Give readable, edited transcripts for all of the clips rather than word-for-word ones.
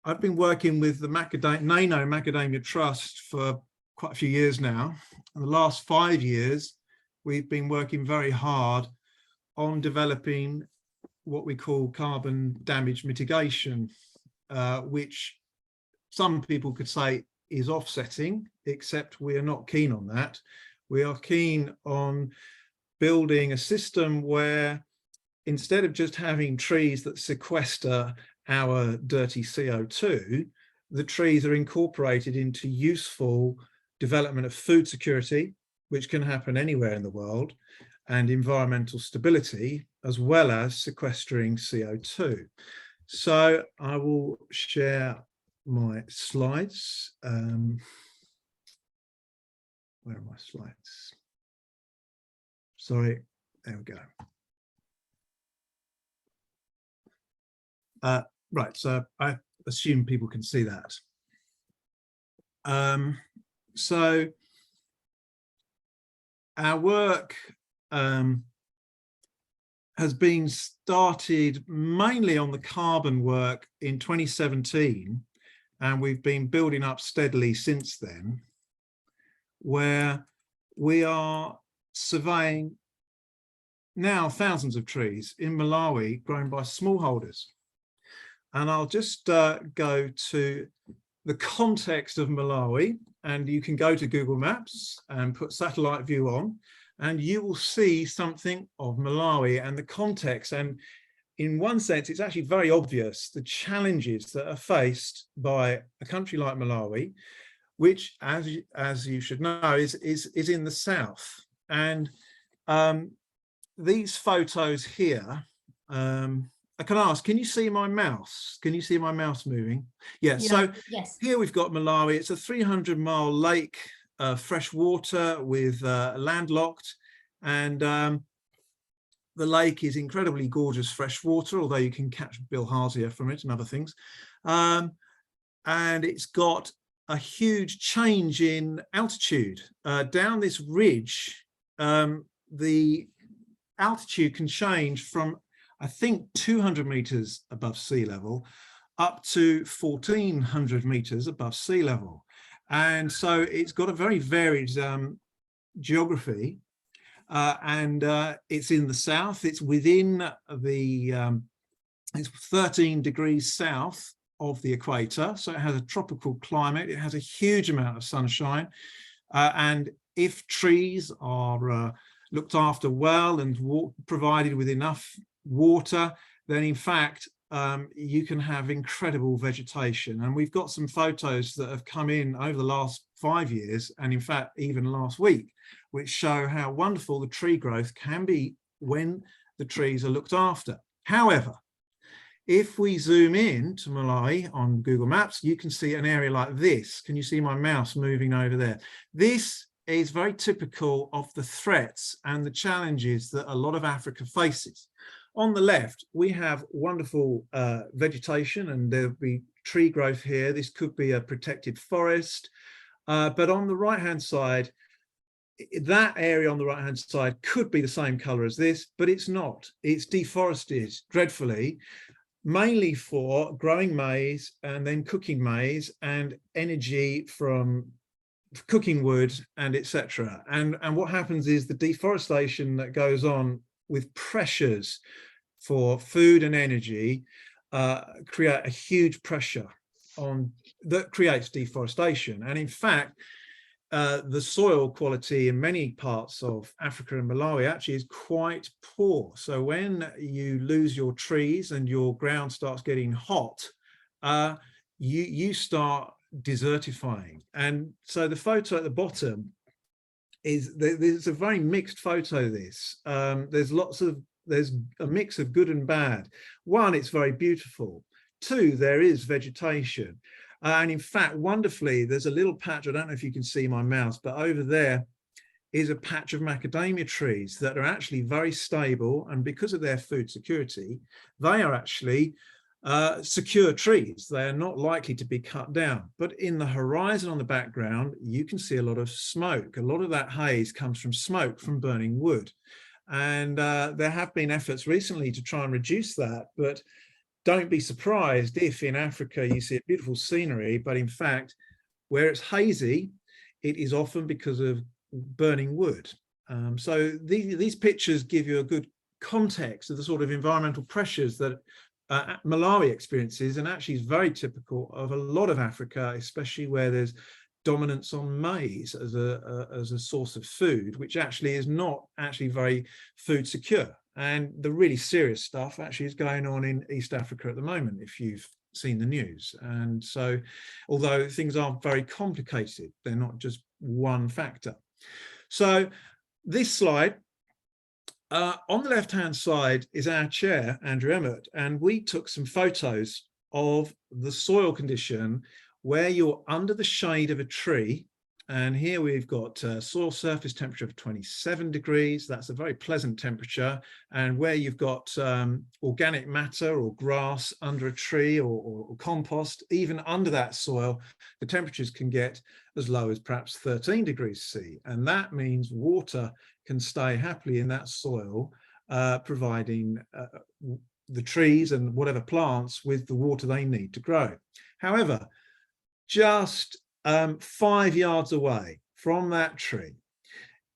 I've been working with the Neno Macadamia Trust for quite a few years now. In the last 5 years, we've been working very hard on developing what we call carbon damage mitigation, which some people could say is offsetting, except we are not keen on that. We are keen on building a system where instead of just having trees that sequester our dirty CO2, the trees are incorporated into useful development of food security, which can happen anywhere in the world, and environmental stability, as well as sequestering CO2. So I will share my slides. Where are my slides? Sorry, there we go. Right, so I assume people can see that. So our work has been started mainly on the carbon work in 2017, and we've been building up steadily since then, where we are surveying now thousands of trees in Malawi grown by smallholders. And I'll just go to the context of Malawi, and you can go to Google Maps and put satellite view on, and you will see something of Malawi and the context. And in one sense, it's actually very obvious the challenges that are faced by a country like Malawi, which, as you should know, is in the south. And these photos here, I can ask, can you see my mouse? Can you see my mouse moving? Yeah, so yes. Here we've got Malawi. It's a 300-mile lake, fresh water with landlocked, and the lake is incredibly gorgeous fresh water, although you can catch bilharzia from it and other things. And it's got a huge change in altitude. Down this ridge, the altitude can change from, I think, 200 meters above sea level up to 1400 meters above sea level. And so it's got a very varied geography, and it's in the south. It's within the, it's 13 degrees south of the equator. So it has a tropical climate. It has a huge amount of sunshine. And if trees are looked after well and provided with enough water, then in fact you can have incredible vegetation. And we've got some photos that have come in over the last 5 years, and in fact even last week, which show how wonderful the tree growth can be when the trees are looked after. However, if we zoom in to Malawi on Google Maps, you can see an area like this. Can you see my mouse moving over there? This is very typical of the threats and the challenges that a lot of Africa faces. On the left, we have wonderful vegetation, and there'll be tree growth here. This could be a protected forest. But on the right-hand side, that area on the right-hand side could be the same color as this, but it's not. It's deforested dreadfully, mainly for growing maize and then cooking maize and energy from cooking wood and etc. And what happens is the deforestation that goes on with pressures for food and energy create a huge pressure on that creates deforestation. And in fact, the soil quality in many parts of Africa and Malawi actually is quite poor. So when you lose your trees and your ground starts getting hot, you start desertifying. And so the photo at the bottom is, there's a very mixed photo, this. There's a mix of good and bad. One, it's very beautiful. Two, there is vegetation. And in fact, wonderfully, there's a little patch, I don't know if you can see my mouse, but over there is a patch of macadamia trees that are actually very stable. And because of their food security, they are actually secure trees. They are not likely to be cut down. But in the horizon on the background, you can see a lot of smoke. A lot of that haze comes from smoke from burning wood. And there have been efforts recently to try and reduce that, but don't be surprised if in Africa you see a beautiful scenery, but in fact, where it's hazy, it is often because of burning wood. So these pictures give you a good context of the sort of environmental pressures that Malawi experiences, and actually is very typical of a lot of Africa, especially where there's dominance on maize as a source of food, which actually is not actually very food secure. And the really serious stuff actually is going on in East Africa at the moment, if you've seen the news. And so, although things are very complicated, they're not just one factor. So this slide, on the left-hand side is our chair, Andrew Emmett, and we took some photos of the soil condition where you're under the shade of a tree. And here we've got soil surface temperature of 27 degrees. That's a very pleasant temperature. And where you've got organic matter or grass under a tree or compost, even under that soil, the temperatures can get as low as perhaps 13 degrees C. And that means water can stay happily in that soil, providing the trees and whatever plants with the water they need to grow. However, just 5 yards away from that tree,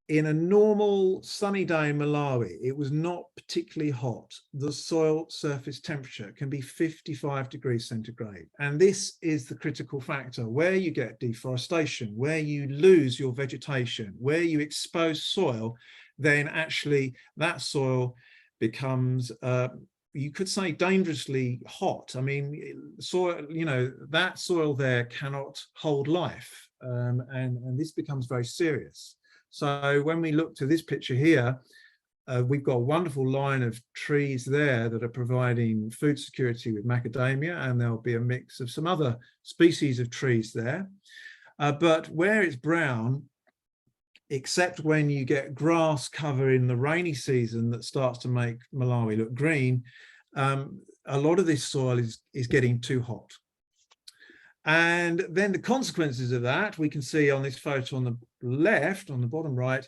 in a normal sunny day in Malawi, it was not particularly hot. The soil surface temperature can be 55 degrees centigrade. And this is the critical factor. Where you get deforestation, where you lose your vegetation, where you expose soil, then actually that soil becomes you could say dangerously hot. I mean, soil, you know, that soil there cannot hold life, and this becomes very serious. So when we look to this picture here, we've got a wonderful line of trees there that are providing food security with macadamia, and there'll be a mix of some other species of trees there. But where it's brown, except when you get grass cover in the rainy season that starts to make Malawi look green, a lot of this soil is getting too hot. And then the consequences of that, we can see on this photo on the left, on the bottom right,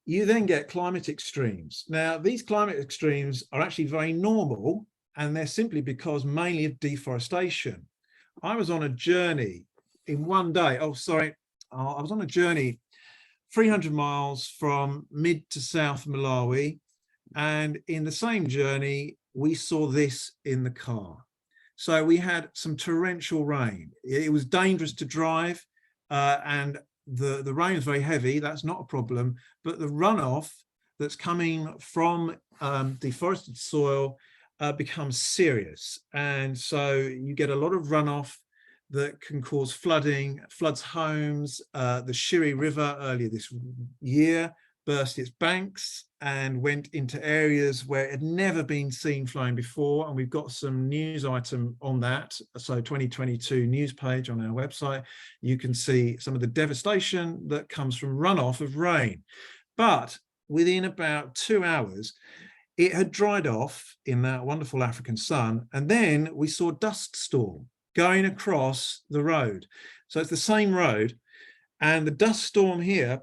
you then get climate extremes. Now, these climate extremes are actually very normal, and they're simply because mainly of deforestation. I was on a journey in one day, I was on a journey 300 miles from mid to south Malawi, and in the same journey, we saw this in the car. So we had some torrential rain. It was dangerous to drive, and the rain is very heavy. That's not a problem, but the runoff that's coming from deforested soil becomes serious. And so you get a lot of runoff that can cause flooding, floods homes. The Shiri River earlier this year burst its banks and went into areas where it had never been seen flowing before. And we've got some news item on that. So 2022 news page on our website, you can see some of the devastation that comes from runoff of rain. But within about 2 hours, it had dried off in that wonderful African sun. And then we saw a dust storm going across the road. So it's the same road. And the dust storm here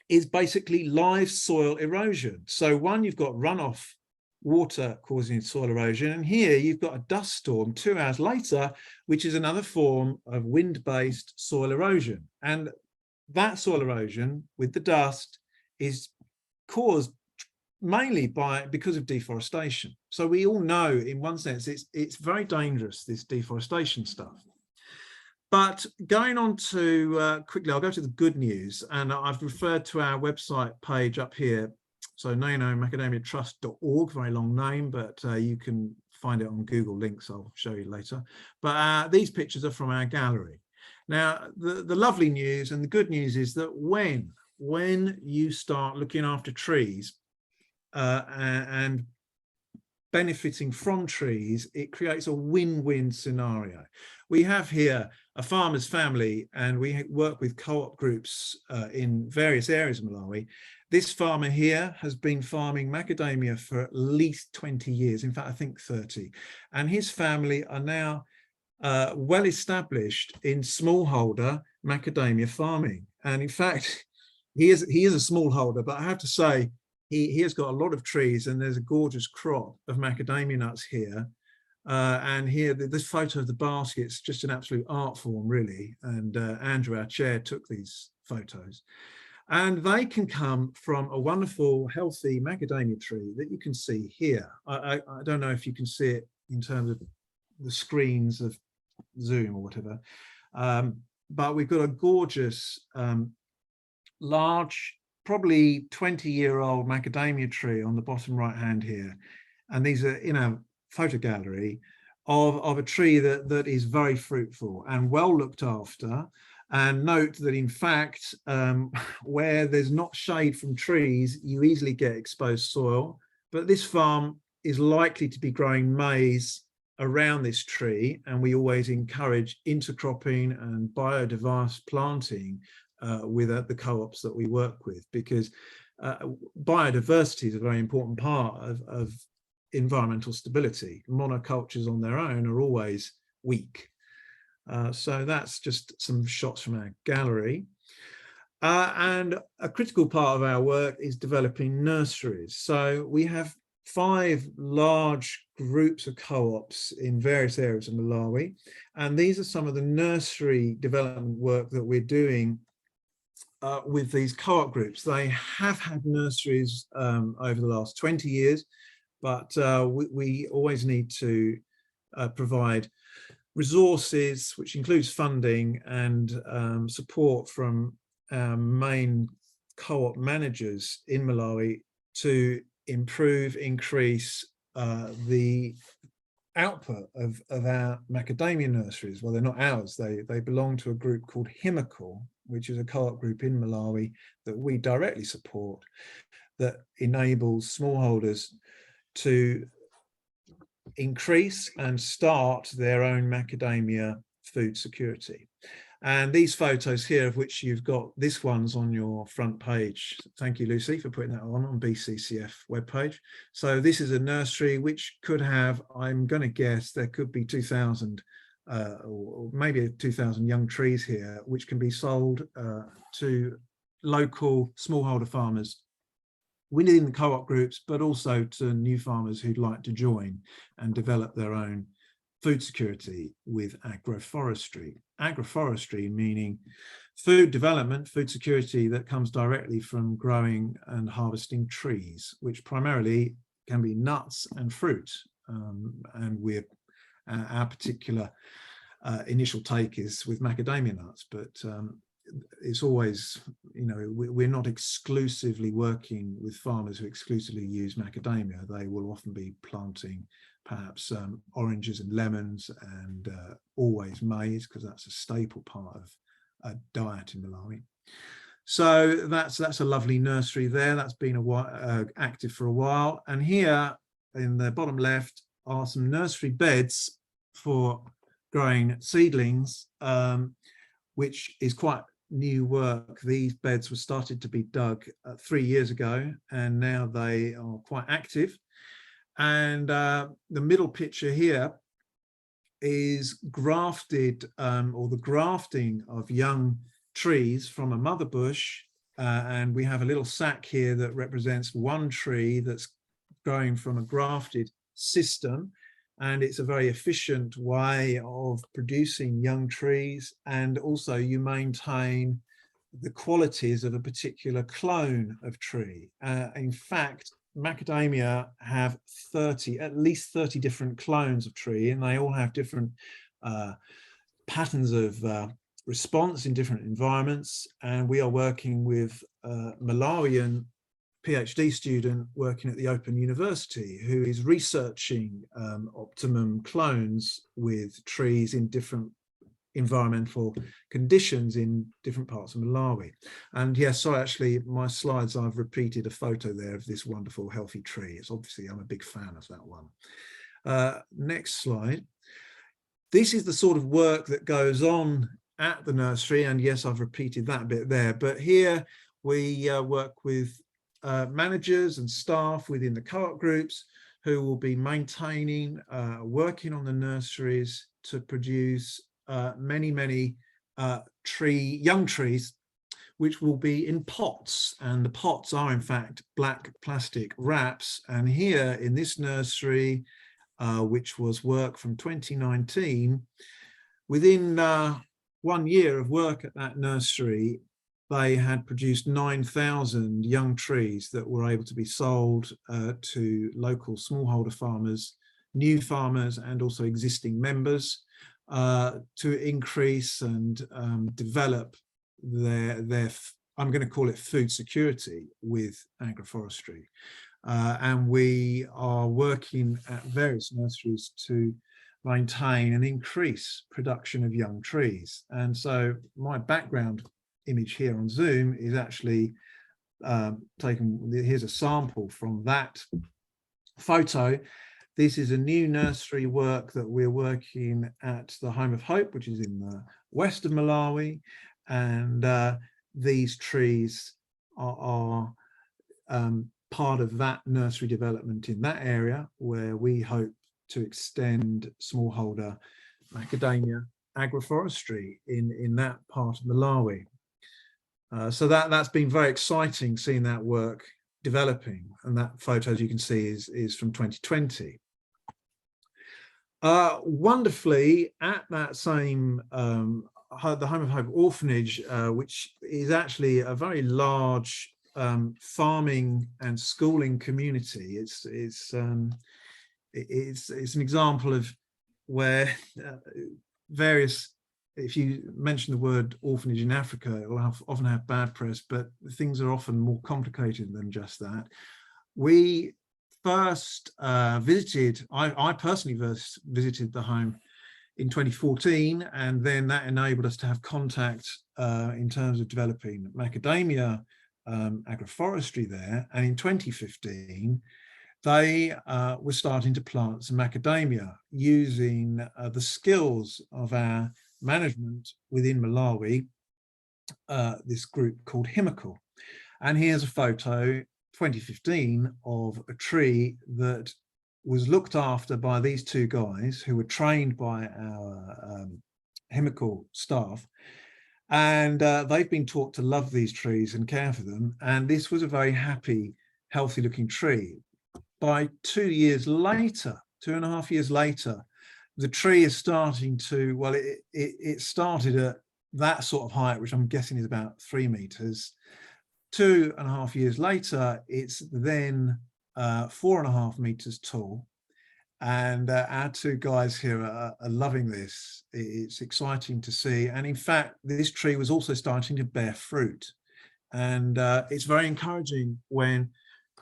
is basically live soil erosion. So one, you've got runoff water causing soil erosion, and here you've got a dust storm 2 hours later, which is another form of wind-based soil erosion. And that soil erosion with the dust is caused mainly because of deforestation. So we all know, in one sense, it's very dangerous, this deforestation stuff. But going on to quickly, I'll go to the good news, and I've referred to our website page up here. So Neno Macadamia Trust.org, very long name, but you can find it on Google links. I'll show you later. But these pictures are from our gallery. Now, the lovely news and the good news is that when you start looking after trees and benefiting from trees, it creates a win-win scenario. We have here a farmer's family, and we work with co-op groups in various areas of Malawi. This farmer here has been farming macadamia for at least 20 years, in fact, I think 30. And his family are now well established in smallholder macadamia farming. And in fact, he is a smallholder, but I have to say, he has got a lot of trees, and there's a gorgeous crop of macadamia nuts here. And here, this photo of the basket's just an absolute art form, really. And Andrew, our chair, took these photos. And they can come from a wonderful, healthy macadamia tree that you can see here. I don't know if you can see it in terms of the screens of Zoom or whatever. But we've got a gorgeous, large, probably 20-year-old macadamia tree on the bottom right hand here. And these are in a photo gallery of a tree that is very fruitful and well looked after. And note that, in fact, where there's not shade from trees, you easily get exposed soil. But this farm is likely to be growing maize around this tree, and we always encourage intercropping and biodiverse planting with the co-ops that we work with, because biodiversity is a very important part of environmental stability. Monocultures on their own are always weak. So that's just some shots from our gallery. And a critical part of our work is developing nurseries. So we have 5 large groups of co-ops in various areas of Malawi. And these are some of the nursery development work that we're doing with these co-op groups. They have had nurseries over the last 20 years, but we always need to provide resources, which includes funding and support from our main co-op managers in Malawi to increase the output of our macadamia nurseries. Well, they're not ours, they belong to a group called Himical, which is a co-op group in Malawi that we directly support, that enables smallholders to increase and start their own macadamia food security. And these photos here, of which you've got, this one's on your front page. Thank you, Lucy, for putting that on BCCF webpage. So this is a nursery which could have, I'm going to guess, there could be 2,000 or maybe 2,000 young trees here, which can be sold to local smallholder farmers within the co-op groups, but also to new farmers who'd like to join and develop their own food security with agroforestry. Agroforestry meaning food development, food security that comes directly from growing and harvesting trees, which primarily can be nuts and fruit. And our particular initial take is with macadamia nuts, but it's always, you know, we're not exclusively working with farmers who exclusively use macadamia. They will often be planting perhaps oranges and lemons, and always maize, because that's a staple part of a diet in Malawi. So that's a lovely nursery there. That's been active for a while. And here in the bottom left are some nursery beds for growing seedlings, which is quite new work. These beds were started to be dug 3 years ago, and now they are quite active. And the middle picture here is grafted, or the grafting of young trees from a mother bush. And we have a little sack here that represents one tree that's growing from a grafted system. And it's a very efficient way of producing young trees. And also you maintain the qualities of a particular clone of tree. In fact, macadamia have at least 30 different clones of tree, and they all have different patterns of response in different environments. And we are working with a Malawian PhD student working at the Open University who is researching optimum clones with trees in different environmental conditions in different parts of Malawi. And yes, so actually my slides, I've repeated a photo there of this wonderful healthy tree. It's obviously, I'm a big fan of that one. Next slide. This is the sort of work that goes on at the nursery, and yes, I've repeated that bit there, but here we work with managers and staff within the co-op groups who will be maintaining, working on the nurseries to produce many young trees, which will be in pots, and the pots are in fact black plastic wraps. And here in this nursery, which was work from 2019. Within 1 year of work at that nursery, they had produced 9,000 young trees that were able to be sold to local smallholder farmers, new farmers, and also existing members to increase and develop their I'm going to call it food security with agroforestry. And we are working at various nurseries to maintain and increase production of young trees. And so my background image here on Zoom is actually taken, here's a sample from that photo. This is a new nursery work that we're working at the Home of Hope, which is in the west of Malawi. And these trees are part of that nursery development in that area, where we hope to extend smallholder macadamia agroforestry in that part of Malawi. So that's been very exciting, seeing that work developing. And that photo, as you can see, is from 2020. Wonderfully, at that same the Home of Hope orphanage, which is actually a very large farming and schooling community. It's an example of where various, if you mention the word orphanage in Africa, it will often have bad press, but things are often more complicated than just that. We first visited, I personally first visited the home in 2014, and then that enabled us to have contact in terms of developing macadamia agroforestry there. And in 2015, they were starting to plant some macadamia using the skills of our management within Malawi, this group called Himical. And here's a photo, 2015, of a tree that was looked after by these two guys who were trained by our Himical staff. And they've been taught to love these trees and care for them. And this was a very happy, healthy looking tree. By 2 years later, 2.5 years later, the tree is starting to, well, it started at that sort of height, which I'm guessing is about 3 meters. 2.5 years later, it's then 4.5 meters tall. And our two guys here are loving this. It's exciting to see. And in fact, this tree was also starting to bear fruit. And it's very encouraging when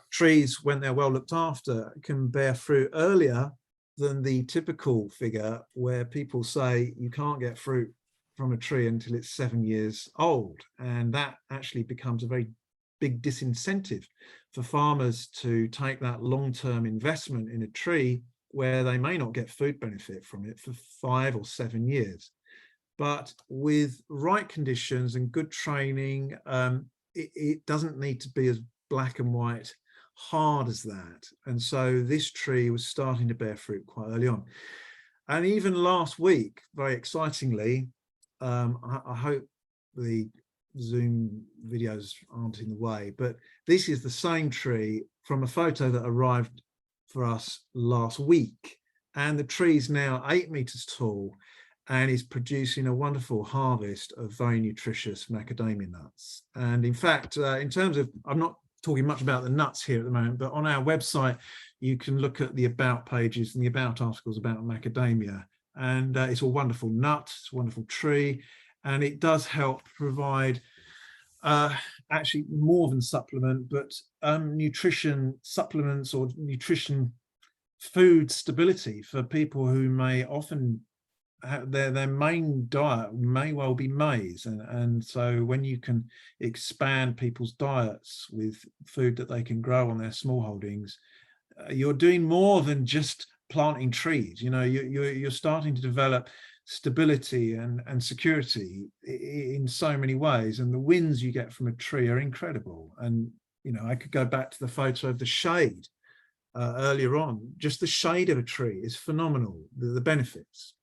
trees, when they're well looked after, can bear fruit earlier than the typical figure where people say you can't get fruit from a tree until it's 7 years old. And that actually becomes a very big disincentive for farmers to take that long-term investment in a tree where they may not get food benefit from it for 5 or 7 years. But with right conditions and good training, it doesn't need to be as black and white hard as that. And so this tree was starting to bear fruit quite early on. And even last week, very excitingly, I hope the Zoom videos aren't in the way, but this is the same tree from a photo that arrived for us last week. And the tree is now 8 meters tall and is producing a wonderful harvest of very nutritious macadamia nuts. And in fact, in terms of, I'm not talking much about the nuts here at the moment, but on our website, you can look at the about pages and the about articles about macadamia. And it's a wonderful nut, it's a wonderful tree, and it does help provide actually more than supplement, but nutrition supplements or nutrition food stability for people who may often have their main diet may well be maize. And so when you can expand people's diets with food that they can grow on their small holdings, you're doing more than just planting trees. You know, you're starting to develop stability and security in so many ways, and the wins you get from a tree are incredible. And you know, I could go back to the photo of the shade earlier on. Just the shade of a tree is phenomenal, the benefits.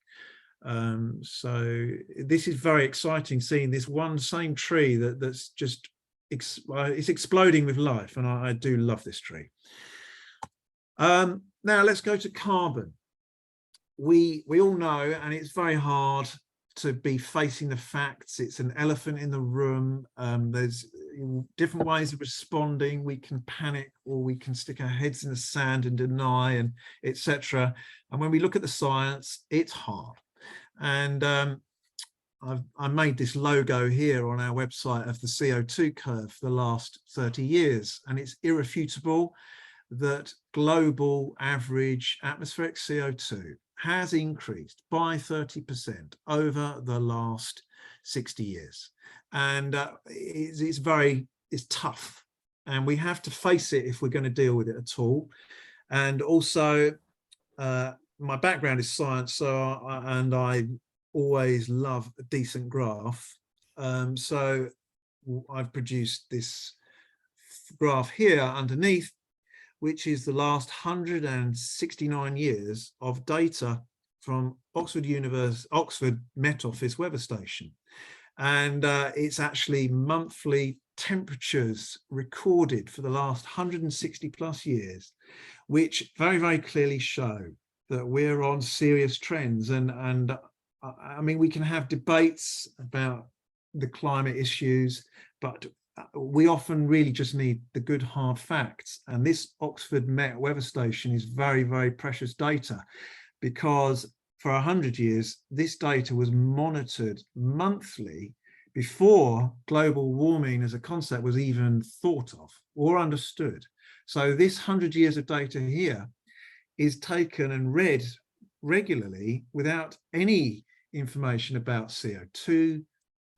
So this is very exciting, seeing this one same tree that's just it's exploding with life, and I do love this tree. Now let's go to carbon. we all know, and it's very hard to be facing the facts. It's an elephant in the room. There's different ways of responding. We can panic, or we can stick our heads in the sand and deny, and etc. And when we look at the science, it's hard. And I made this logo here on our website of the CO2 curve for the last 30 years, and it's irrefutable that global average atmospheric CO2 has increased by 30% over the last 60 years. And it's tough, and we have to face it if we're going to deal with it at all. And also, my background is science, and I always love a decent graph. So I've produced this graph here underneath, which is the last 169 years of data from Oxford Met Office weather station. And it's actually monthly temperatures recorded for the last 160 plus years, which very, very clearly show that we're on serious trends. And I mean, we can have debates about the climate issues, but we often really just need the good hard facts. And this Oxford Met weather station is very, very precious data, because for 100 years, this data was monitored monthly before global warming as a concept was even thought of or understood. So this 100 years of data here is taken and read regularly without any information about CO2,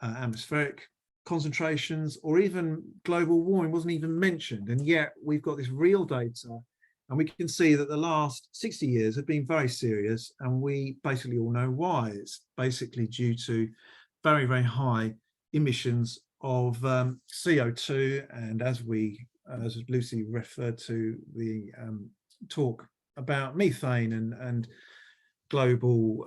atmospheric concentrations, or even global warming wasn't even mentioned. And yet we've got this real data, and we can see that the last 60 years have been very serious, and we basically all know why. It's basically due to very, very high emissions of CO2, and as Lucy referred to, the talk about methane and global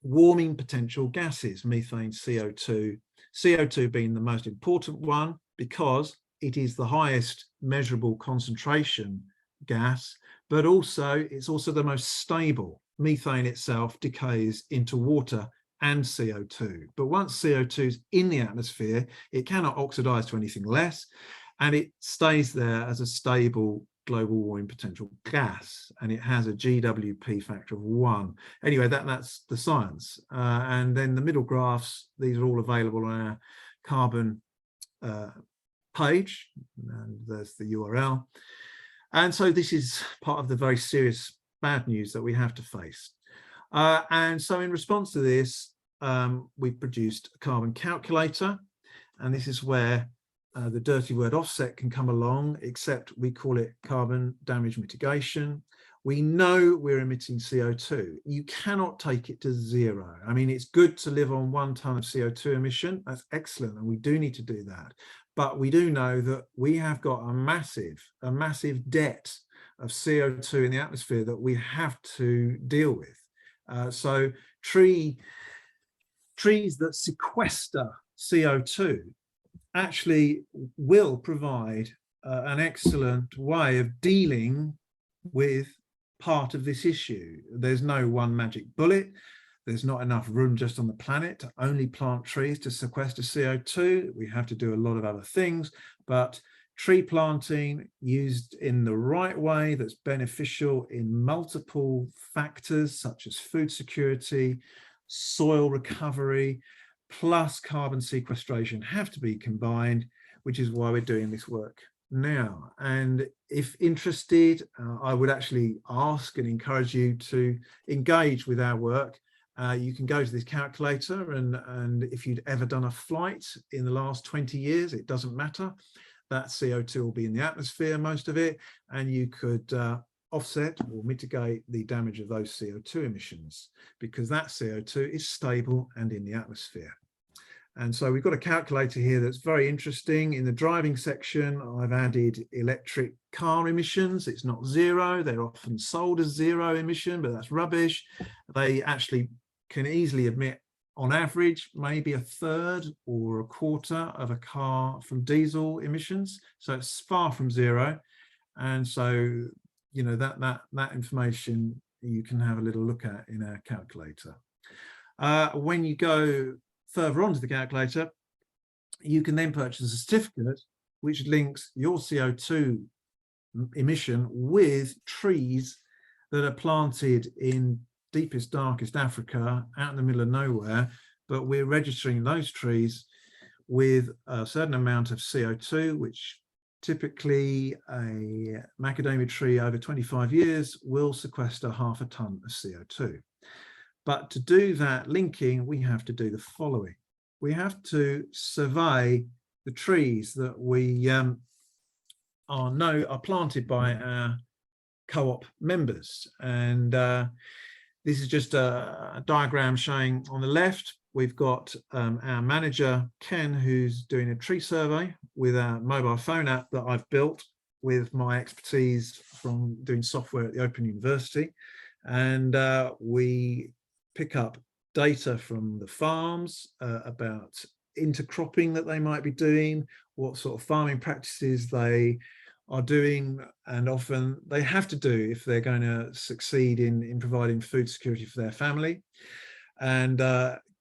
warming potential gases, methane, CO2 being the most important one because it is the highest measurable concentration gas, but also it's also the most stable. Methane itself decays into water and CO2, but once CO2 is in the atmosphere, it cannot oxidize to anything less, and it stays there as a stable global warming potential gas, and it has a GWP factor of 1. Anyway, that's the science. And then the middle graphs, these are all available on our carbon page, and there's the URL. And so this is part of the very serious bad news that we have to face. And so in response to this, we've produced a carbon calculator, and this is where the dirty word offset can come along, except we call it carbon damage mitigation. We know we're emitting CO2. You cannot take it to zero. I mean, it's good to live on 1 ton of CO2 emission. That's excellent, and we do need to do that. But we do know that we have got a massive debt of CO2 in the atmosphere that we have to deal with. So trees that sequester CO2 actually will provide an excellent way of dealing with part of this issue. There's no one magic bullet. There's not enough room just on the planet to only plant trees to sequester CO2. We have to do a lot of other things, but tree planting used in the right way that's beneficial in multiple factors such as food security, soil recovery, plus carbon sequestration have to be combined, which is why we're doing this work now. And if interested, I would actually ask and encourage you to engage with our work. You can go to this calculator, and if you'd ever done a flight in the last 20 years, it doesn't matter. That CO2 will be in the atmosphere, most of it, and you could offset or mitigate the damage of those CO2 emissions, because that CO2 is stable and in the atmosphere. And so we've got a calculator here that's very interesting. In the driving section, I've added electric car emissions. It's not zero. They're often sold as zero emission, but that's rubbish. They actually can easily emit, on average, maybe 1/3 or 1/4 of a car from diesel emissions. So it's far from zero. And so, you know, that information you can have a little look at in our calculator. When you go further onto the calculator, you can then purchase a certificate which links your CO2 emission with trees that are planted in deepest, darkest Africa, out in the middle of nowhere, but we're registering those trees with a certain amount of CO2, which typically a macadamia tree over 25 years will sequester 0.5 ton of CO2. But to do that linking, we have to do the following. We have to survey the trees that we are planted by our co-op members. And this is just a diagram showing on the left, we've got our manager, Ken, who's doing a tree survey with a mobile phone app that I've built with my expertise from doing software at the Open University. And we pick up data from the farms about intercropping that they might be doing, what sort of farming practices they are doing, and often they have to do if they're going to succeed in providing food security for their family. And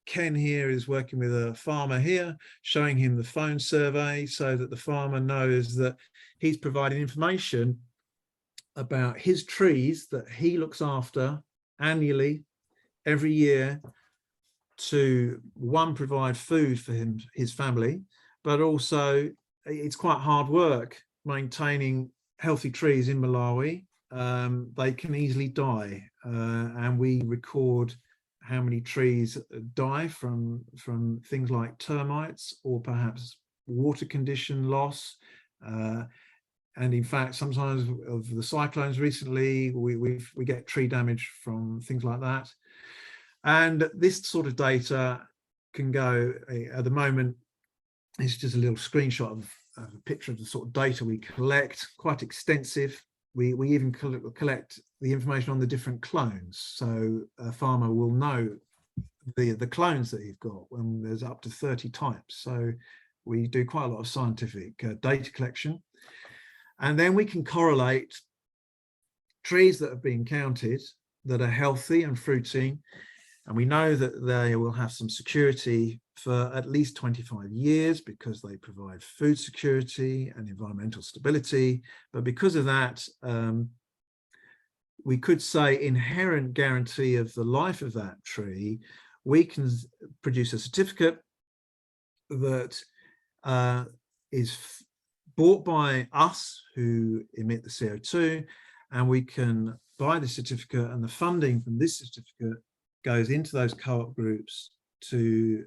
Ken here is working with a farmer here, showing him the phone survey so that the farmer knows that he's providing information about his trees that he looks after annually, every year, to one, provide food for his family, but also it's quite hard work maintaining healthy trees in Malawi. They can easily die, and we record how many trees die from things like termites or perhaps water condition loss. And in fact, sometimes of the cyclones recently, we get tree damage from things like that. And this sort of data can go, at the moment, it's just a little screenshot of a picture of the sort of data we collect, quite extensive. We even collect the information on the different clones. So a farmer will know the clones that he's got when there's up to 30 types. So we do quite a lot of scientific data collection. And then we can correlate trees that have been counted that are healthy and fruiting. And we know that they will have some security for at least 25 years because they provide food security and environmental stability. But because of that, we could say inherent guarantee of the life of that tree, we can produce a certificate that is bought by us who emit the CO2, and we can buy the certificate, and the funding from this certificate goes into those co-op groups to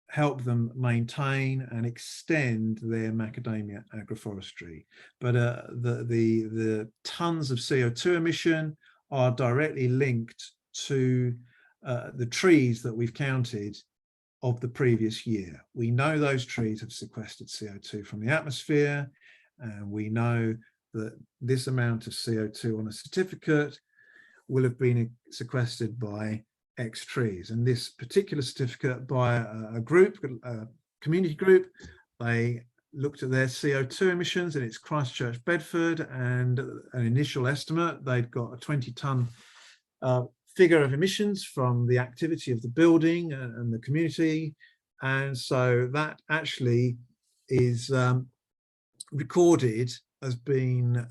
help them maintain and extend their macadamia agroforestry. But the tons of CO2 emission are directly linked to the trees that we've counted of the previous year. We know those trees have sequestered CO2 from the atmosphere, and we know that this amount of CO2 on a certificate will have been sequestered by X trees. And this particular certificate by a group, a community group, they looked at their CO2 emissions, and it's Christchurch, Bedford, and an initial estimate, they'd got a 20-ton figure of emissions from the activity of the building and the community. And so that actually is recorded as being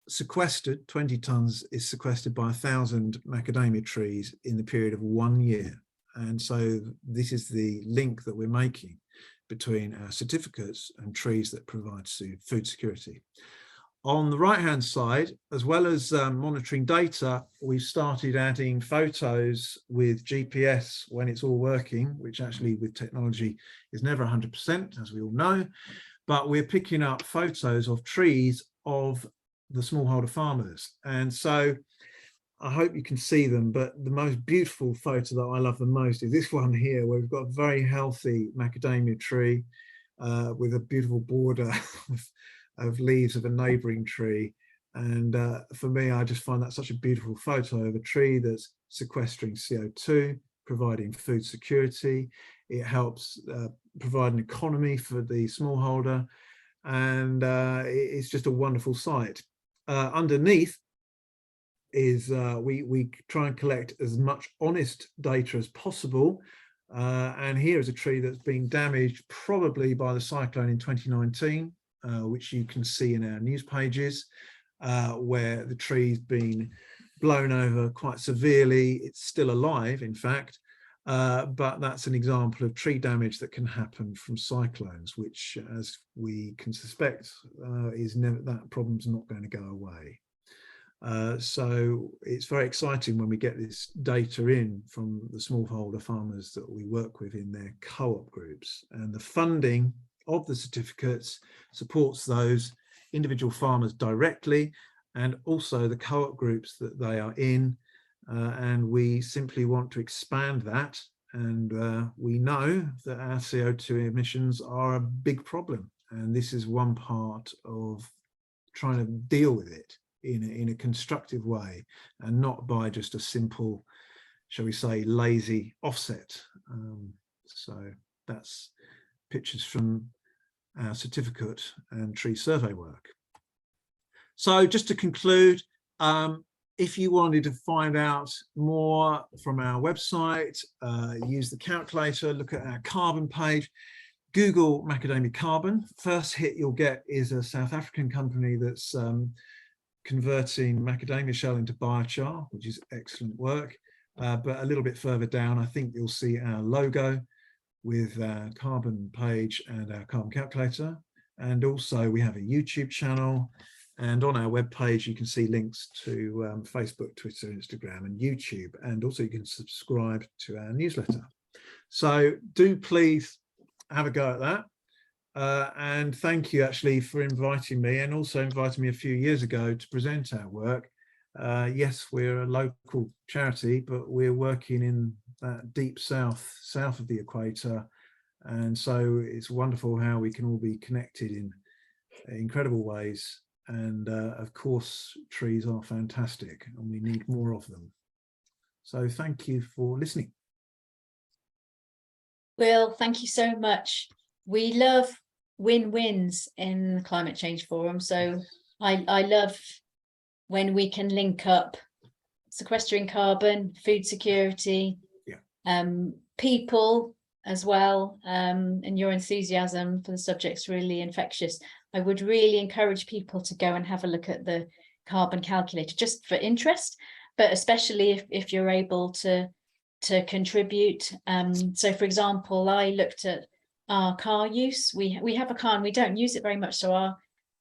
sequestered. 20 tons is sequestered by 1,000 macadamia trees in the period of 1 year. And so this is the link that we're making between our certificates and trees that provide food security. On the right hand side, as well as monitoring data, we've started adding photos with GPS when it's all working, which actually with technology is never 100%, as we all know. But we're picking up photos of trees of the smallholder farmers. And so I hope you can see them, but the most beautiful photo that I love the most is this one here, where we've got a very healthy macadamia tree with a beautiful border of leaves of a neighboring tree. And for me, I just find that such a beautiful photo of a tree that's sequestering CO2, providing food security. It helps provide an economy for the smallholder, and it's just a wonderful sight. Underneath is we try and collect as much honest data as possible. And here is a tree that's been damaged probably by the cyclone in 2019, which you can see in our news pages, where the tree's been blown over quite severely. It's still alive, in fact, but that's an example of tree damage that can happen from cyclones, which, as we can suspect, that problem's not going to go away. So it's very exciting when we get this data in from the smallholder farmers that we work with in their co-op groups, and the funding of the certificates supports those individual farmers directly, and also the co-op groups that they are in, and we simply want to expand that. And we know that our CO2 emissions are a big problem, and this is one part of trying to deal with it in a constructive way, and not by just a simple, shall we say, lazy offset. So that's pictures from our certificate and tree survey work. So just to conclude, if you wanted to find out more from our website, use the calculator, look at our carbon page, Google macadamia carbon. First hit you'll get is a South African company that's converting macadamia shell into biochar, which is excellent work. But a little bit further down, I think you'll see our logo with our carbon page and our carbon calculator. And also we have a YouTube channel, and on our webpage you can see links to Facebook, Twitter, Instagram and YouTube, and also you can subscribe to our newsletter. So do please have a go at that. And thank you actually for inviting me, and also inviting me a few years ago to present our work. Yes, we're a local charity, but we're working in that deep south of the equator, and so it's wonderful how we can all be connected in incredible ways. And of course trees are fantastic and we need more of them. So thank you for listening. Will, thank you so much. We love win-wins in the Climate Change Forum, so I love when we can link up sequestering carbon, food security, people as well, and your enthusiasm for the subject's really infectious. I would really encourage people to go and have a look at the carbon calculator just for interest, but especially if you're able to contribute. So for example, I looked at our car use. We have a car and we don't use it very much, so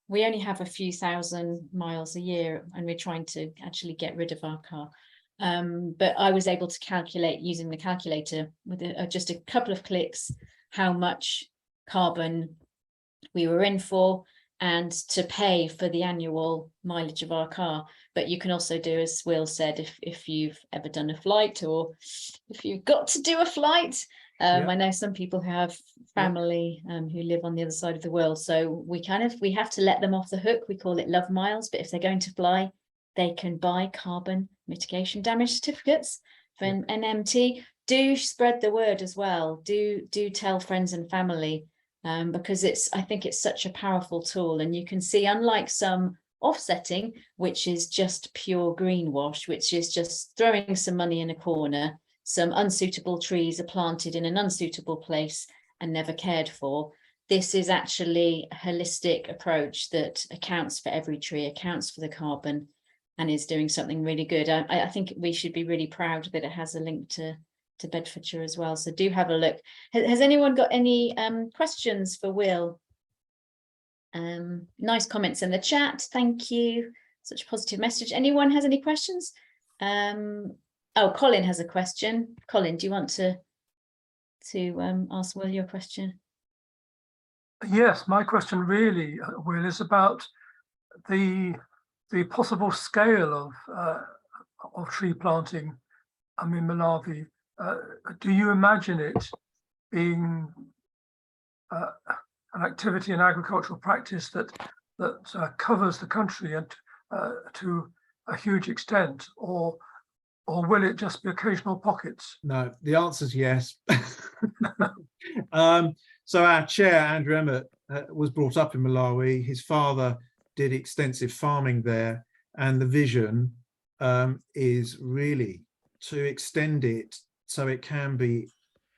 we only have a few thousand miles a year, and we're trying to actually get rid of our car. But I was able to calculate using the calculator with just a couple of clicks how much carbon we were in for, and to pay for the annual mileage of our car. But you can also do, as Will said, if you've ever done a flight, or if you've got to do a flight. I know some people who have family who live on the other side of the world, so we have to let them off the hook. We call it love miles, but if they're going to fly, they can buy carbon mitigation damage certificates for an NMT. Do spread the word as well. Do tell friends and family, because I think it's such a powerful tool. And you can see, unlike some offsetting, which is just pure greenwash, which is just throwing some money in a corner, some unsuitable trees are planted in an unsuitable place and never cared for. This is actually a holistic approach that accounts for every tree, accounts for the carbon, and is doing something really good. I think we should be really proud that it has a link to Bedfordshire as well. So do have a look. Has anyone got any questions for Will? Nice comments in the chat. Thank you. Such a positive message. Anyone has any questions? Oh, Colin has a question. Colin, do you want to ask Will your question? Yes, my question really, Will, is about the possible scale of tree planting in Malawi. Do you imagine it being an activity and agricultural practice that covers the country and to a huge extent, or will it just be occasional pockets? No, the answer is yes. So our chair, Andrew Emmett, was brought up in Malawi. His father did extensive farming there, and the vision is really to extend it so it can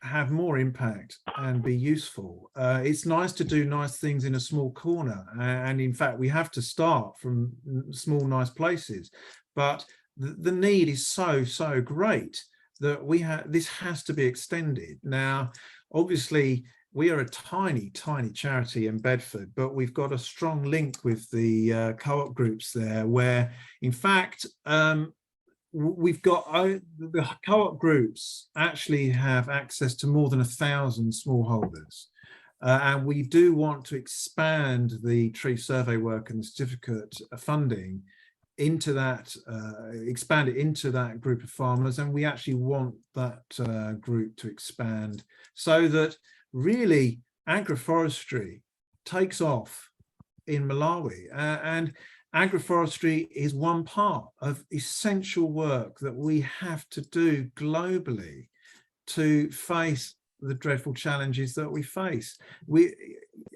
have more impact and be useful. It's nice to do nice things in a small corner, and in fact we have to start from small nice places, but the need is so great that this has to be extended. Now obviously we are a tiny charity in Bedford, but we've got a strong link with the co-op groups there, where in fact we've got the co-op groups actually have access to more than 1,000 smallholders, and we do want to expand the tree survey work and the certificate funding into that, expand it into that group of farmers, and we actually want that group to expand so that really agroforestry takes off in Malawi, and agroforestry is one part of essential work that we have to do globally to face the dreadful challenges that we face.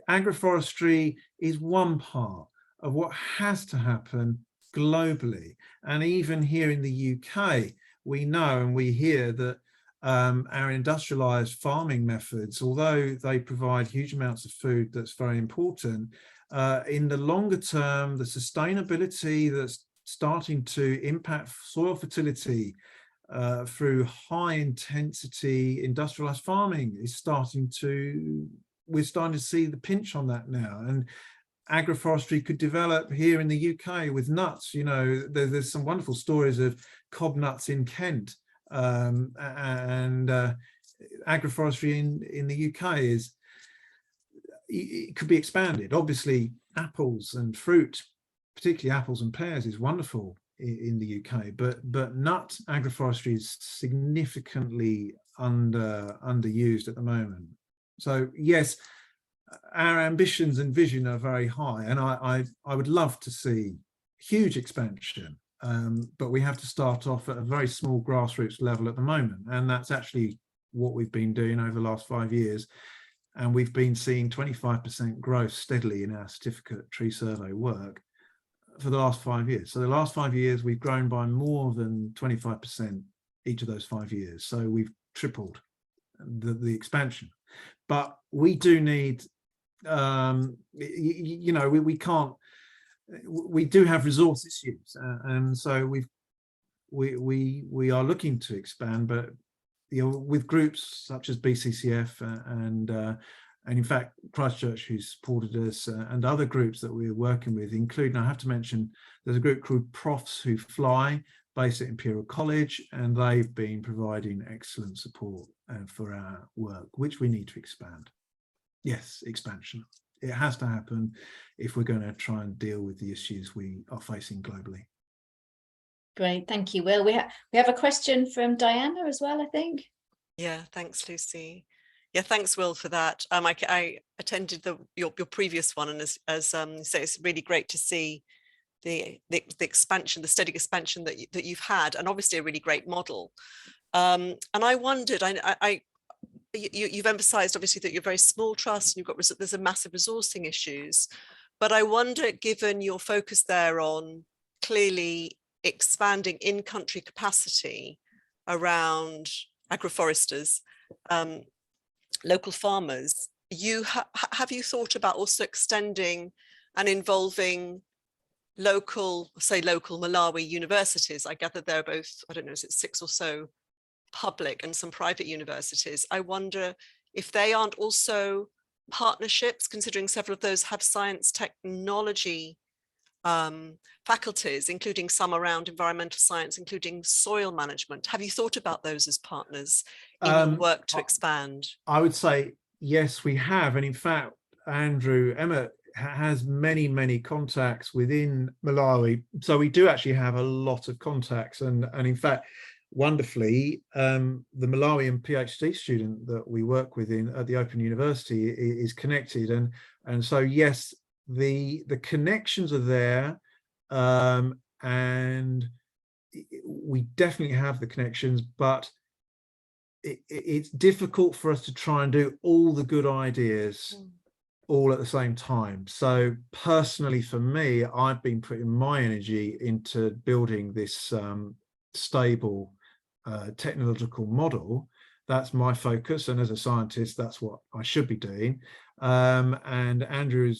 Agroforestry is one part of what has to happen globally, and even here in the UK we know and we hear that our industrialized farming methods, although they provide huge amounts of food that's very important, in the longer term, the sustainability that's starting to impact soil fertility through high intensity industrialized farming is we're starting to see the pinch on that now. And agroforestry could develop here in the UK with nuts. You know, there's some wonderful stories of cob nuts in Kent, and agroforestry in the UK it could be expanded. Obviously apples and fruit, particularly apples and pears, is wonderful in the UK, but nut agroforestry is significantly underused at the moment. So yes, our ambitions and vision are very high, and I would love to see huge expansion, but we have to start off at a very small grassroots level at the moment, and that's actually what we've been doing over the last 5 years. And we've been seeing 25% growth steadily in our certificate tree survey work for the last 5 years. So the last 5 years we've grown by more than 25% each of those 5 years. So we've tripled the expansion. But we do need, you know, we do have resource issues, and so we are looking to expand, but you know, with groups such as BCCF and in fact Christchurch, who supported us, and other groups that we're working with, including, I have to mention, there's a group called Profs Who Fly, based at Imperial College, and they've been providing excellent support for our work, which we need to expand. Yes, expansion. It has to happen if we're going to try and deal with the issues we are facing globally. Great, thank you, Will. We have a question from Diana as well, I think. Yeah, thanks, Lucy. Yeah, thanks, Will, for that. I attended your previous one, and as you say, it's really great to see the expansion, the steady expansion that you've had, and obviously a really great model. And I wondered, you've emphasised obviously that you're a very small trust, and there's a massive resourcing issues, but I wonder, given your focus there on clearly expanding in-country capacity around agroforesters, local farmers, have you thought about also extending and involving local Malawi universities? I gather there are both, I don't know, is it 6 or so public and some private universities. I wonder if they aren't also partnerships, considering several of those have science technology faculties, including some around environmental science, including soil management. Have you thought about those as partners in your work to expand? I would say yes, we have. And in fact, Emma has many contacts within Malawi. So we do actually have a lot of contacts. And in fact, wonderfully, the Malawian PhD student that we work with at the Open University is connected. And so, yes, the connections are there, and we definitely have the connections, but it's difficult for us to try and do all the good ideas all at the same time. So personally, for me, I've been putting my energy into building this stable technological model. That's my focus, and as a scientist, that's what I should be doing. And Andrew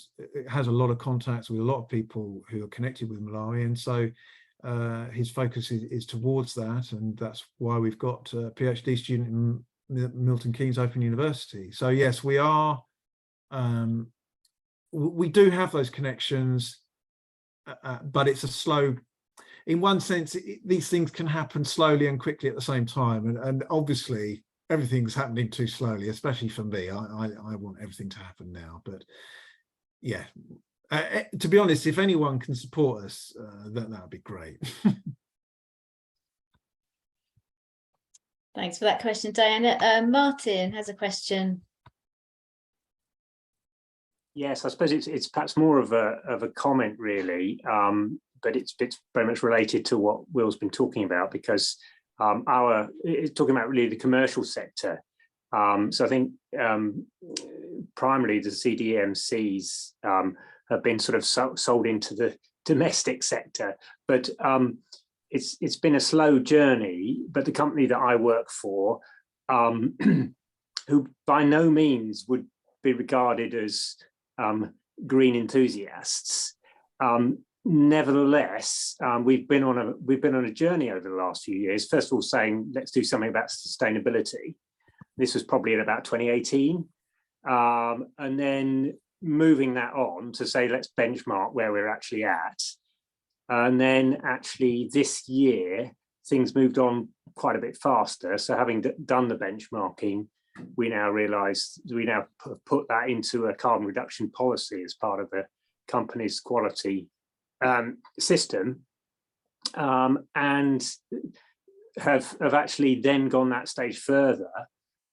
has a lot of contacts with a lot of people who are connected with Malawi, and so his focus is towards that, and that's why we've got a PhD student in Milton Keynes Open University. So yes, we are. We do have those connections, but it's a slow. In one sense, these things can happen slowly and quickly at the same time, and obviously everything's happening too slowly, especially for me. I want everything to happen now, but yeah, to be honest, if anyone can support us, that would be great. Thanks for that question, Diana. Martin has a question. Yes, I suppose it's perhaps more of a comment, really, but it's very much related to what Will's been talking about, because it's talking about really the commercial sector. So I think primarily the CDMCs have been sort of sold into the domestic sector, but it's been a slow journey. But the company that I work for, who by no means would be regarded as green enthusiasts, nevertheless, we've been on a journey over the last few years. First of all, saying let's do something about sustainability. This was probably in about 2018, and then moving that on to say let's benchmark where we're actually at. And then actually this year things moved on quite a bit faster. So having done the benchmarking, we now realise we now put that into a carbon reduction policy as part of the company's quality system, and have actually then gone that stage further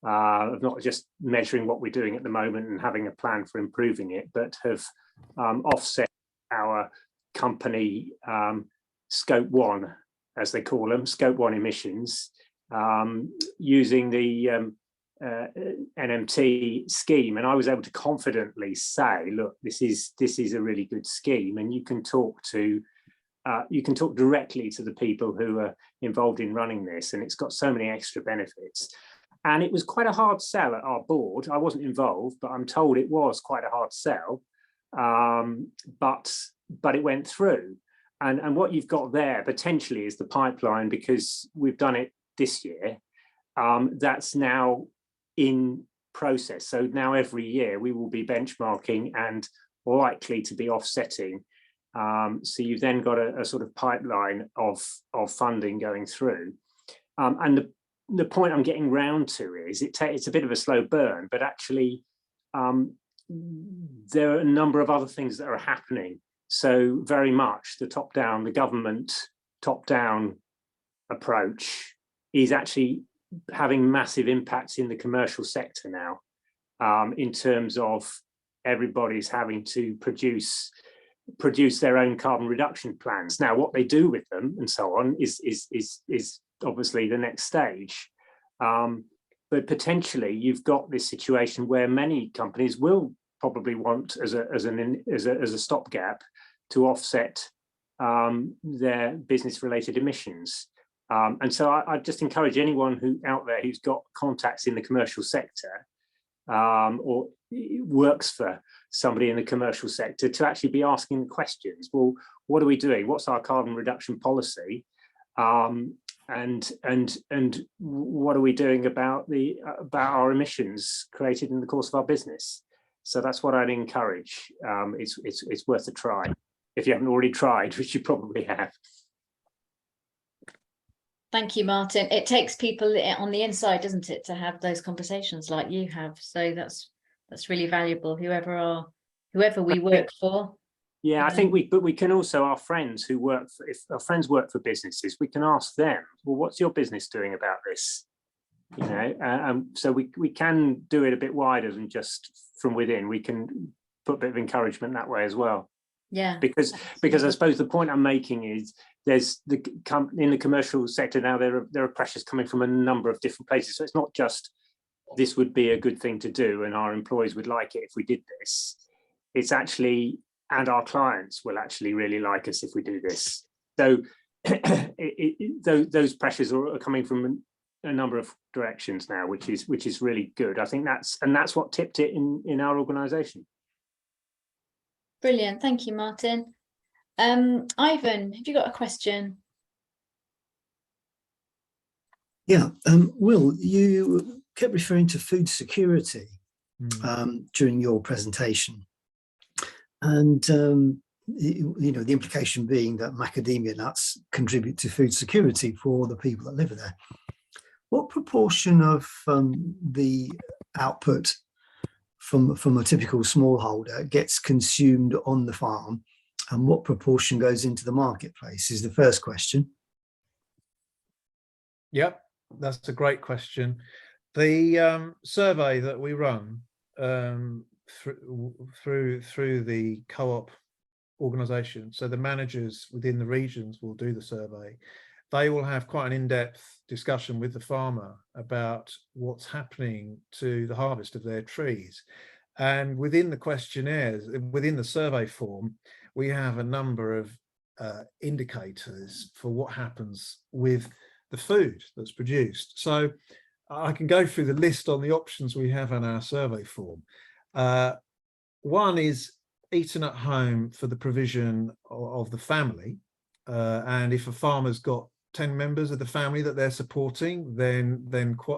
of not just measuring what we're doing at the moment and having a plan for improving it, but have offset our company scope 1, as they call them, scope 1 emissions, using the NMT scheme. And I was able to confidently say, look, this is a really good scheme, and you can talk directly to the people who are involved in running this, and it's got so many extra benefits. And it was quite a hard sell at our board. I wasn't involved, but I'm told it was quite a hard sell, but it went through. And what you've got there potentially is the pipeline, because we've done it this year. That's now in process. So now every year we will be benchmarking and likely to be offsetting. So you've then got a sort of pipeline of funding going through. And the point I'm getting round to is it's a bit of a slow burn, but actually there are a number of other things that are happening. So very much the top-down, the government top-down approach is actually having massive impacts in the commercial sector now, in terms of everybody's having to produce their own carbon reduction plans. Now, what they do with them and so on is obviously the next stage. But potentially you've got this situation where many companies will probably want as a stopgap to offset their business-related emissions. And so I just encourage anyone out there who's got contacts in the commercial sector or works for somebody in the commercial sector to actually be asking the questions. Well, what are we doing? What's our carbon reduction policy? And what are we doing about our emissions created in the course of our business? So that's what I'd encourage. It's worth a try if you haven't already tried, which you probably have. Thank you, Martin. It takes people on the inside, doesn't it, to have those conversations like you have. So that's really valuable. Whoever we work for. Yeah, I think we can also, our friends who work for, if our friends work for businesses, we can ask them, well, what's your business doing about this? You know, so we can do it a bit wider than just from within. We can put a bit of encouragement that way as well. Yeah. Because I suppose the point I'm making is there's in the commercial sector now, there are pressures coming from a number of different places. So it's not just this would be a good thing to do and our employees would like it if we did this. it's actually, and our clients will actually really like us if we do this. So those pressures are coming from a number of directions now, which is really good. I think that's what tipped it in our organisation. Brilliant, thank you, Martin. Ivan, have you got a question? Yeah, Will, you kept referring to food security during your presentation, and you know, the implication being that macadamia nuts contribute to food security for the people that live there. What proportion of the output from a typical smallholder gets consumed on the farm, and what proportion goes into the marketplace is the first question. Yep, that's a great question. The survey that we run through the co-op organisation, so the managers within the regions will do the survey. They will have quite an in-depth discussion with the farmer about what's happening to the harvest of their trees. And within the questionnaires, within the survey form, we have a number of indicators for what happens with the food that's produced. So I can go through the list on the options we have on our survey form. One is eaten at home for the provision of the family. And if a farmer's got 10 members of the family that they're supporting, then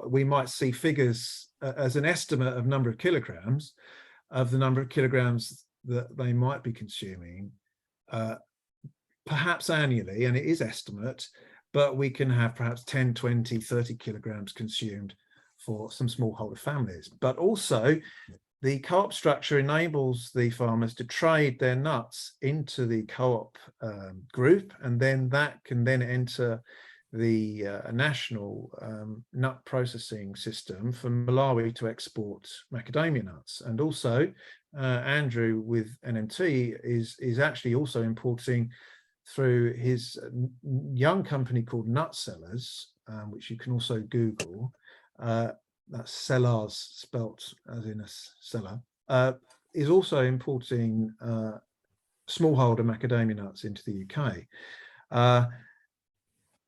we might see figures as an estimate of number of kilograms, of the number of kilograms that they might be consuming, perhaps annually, and it is estimate, but we can have perhaps 10, 20, 30 kilograms consumed for some smallholder families. But also the co-op structure enables the farmers to trade their nuts into the co-op group, and then that can then enter the national nut processing system for Malawi to export macadamia nuts. And also Andrew with NMT is actually also importing through his young company called Nut Sellers, which you can also Google. That's Sellers spelt as in a cellar, is also importing smallholder macadamia nuts into the UK.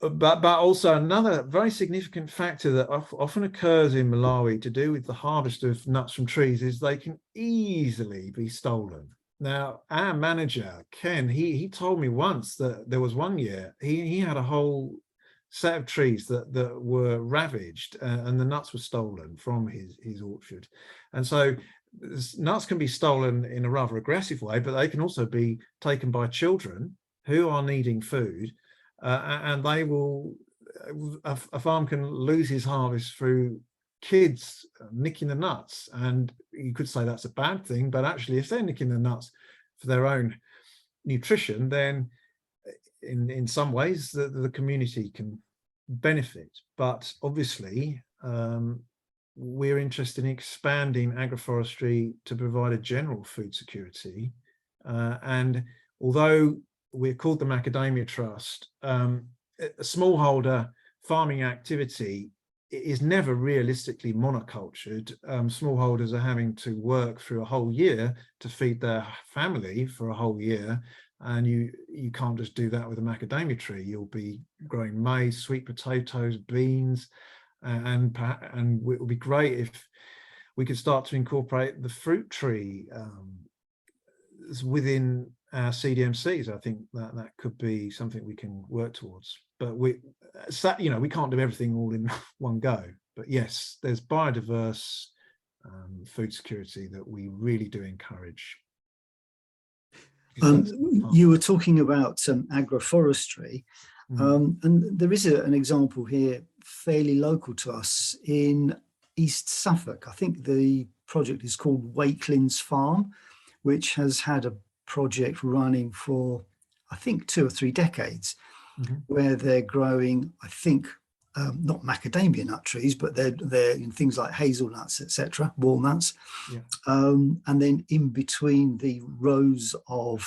But also another very significant factor that often occurs in Malawi to do with the harvest of nuts from trees is they can easily be stolen. Now, our manager, Ken, he told me once that there was one year he had a whole set of trees that were ravaged and the nuts were stolen from his orchard. And so nuts can be stolen in a rather aggressive way, but they can also be taken by children who are needing food, and they will, a farm can lose his harvest through kids nicking the nuts. And you could say that's a bad thing, but actually if they're nicking the nuts for their own nutrition, then in some ways the community can benefit. But obviously we're interested in expanding agroforestry to provide a general food security, and although we're called the Macadamia Trust, a smallholder farming activity is never realistically monocultured. Smallholders are having to work through a whole year to feed their family for a whole year, and you can't just do that with a macadamia tree. You'll be growing maize, sweet potatoes, beans, and it would be great if we could start to incorporate the fruit tree within our CDMCs. I think that could be something we can work towards. But we can't do everything all in one go. But yes, there's biodiverse food security that we really do encourage. You were talking about agroforestry, and there is an example here fairly local to us in East Suffolk. I think the project is called Wakelin's Farm, which has had a project running for, I think, 2 or 3 decades, where they're growing, I think, not macadamia nut trees, but they're in things like hazelnuts, etc., walnuts. Yeah. And then in between the rows of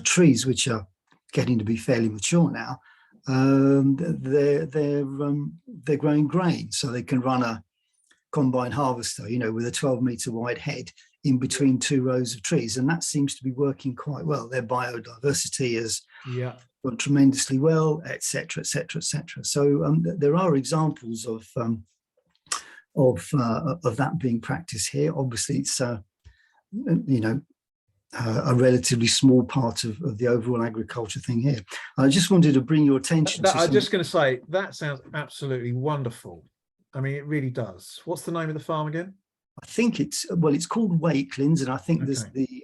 trees, which are getting to be fairly mature now, they're growing grain, so they can run a combine harvester, with a 12-meter wide head in between two rows of trees, and that seems to be working quite well. Their biodiversity has gone tremendously well, etc., etc., etc. So there are examples of that being practiced here. Obviously, it's you know, a relatively small part of the overall agriculture thing here. I just wanted to bring your attention to I'm just going to say that sounds absolutely wonderful. I mean, it really does. What's the name of the farm again? I think it's called Wakelins, and I think there's the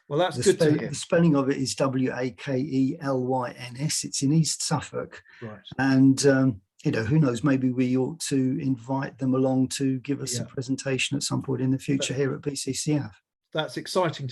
well, that's good to hear. The spelling of it is Wakelys. It's in East Suffolk, right? And you know, who knows? Maybe we ought to invite them along to give us a presentation at some point in the future here at BCCF. That's exciting to